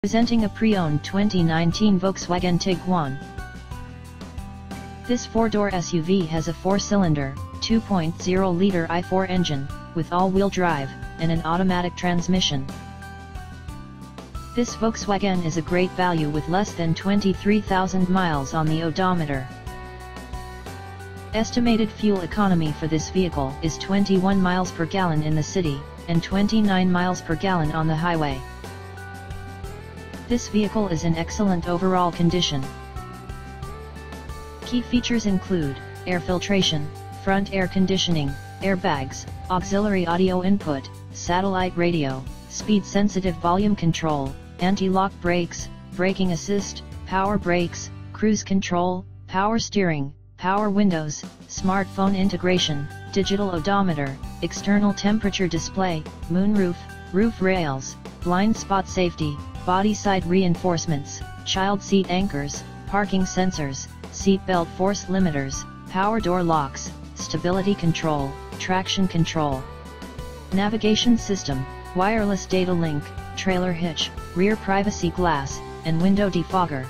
Presenting a pre-owned 2019 Volkswagen Tiguan. This four-door SUV has a four-cylinder, 2.0-liter i4 engine, with all-wheel drive, and an automatic transmission. This Volkswagen is a great value with less than 23,000 miles on the odometer. Estimated fuel economy for this vehicle is 21 miles per gallon in the city, and 29 miles per gallon on the highway. This vehicle is in excellent overall condition. Key features include air filtration, front air conditioning, airbags, auxiliary audio input, satellite radio, speed-sensitive volume control, anti-lock brakes, braking assist, power brakes, cruise control, power steering, power windows, smartphone integration, digital odometer, external temperature display, moonroof, roof rails, blind spot safety, body side reinforcements, child seat anchors, parking sensors, seat belt force limiters, power door locks, stability control, traction control, navigation system, wireless data link, trailer hitch, rear privacy glass, and window defogger.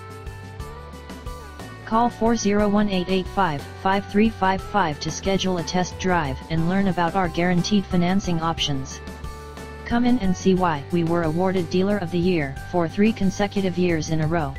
Call 401-885-5355 to schedule a test drive and learn about our guaranteed financing options. Come in and see why we were awarded Dealer of the Year for 3 consecutive years in a row.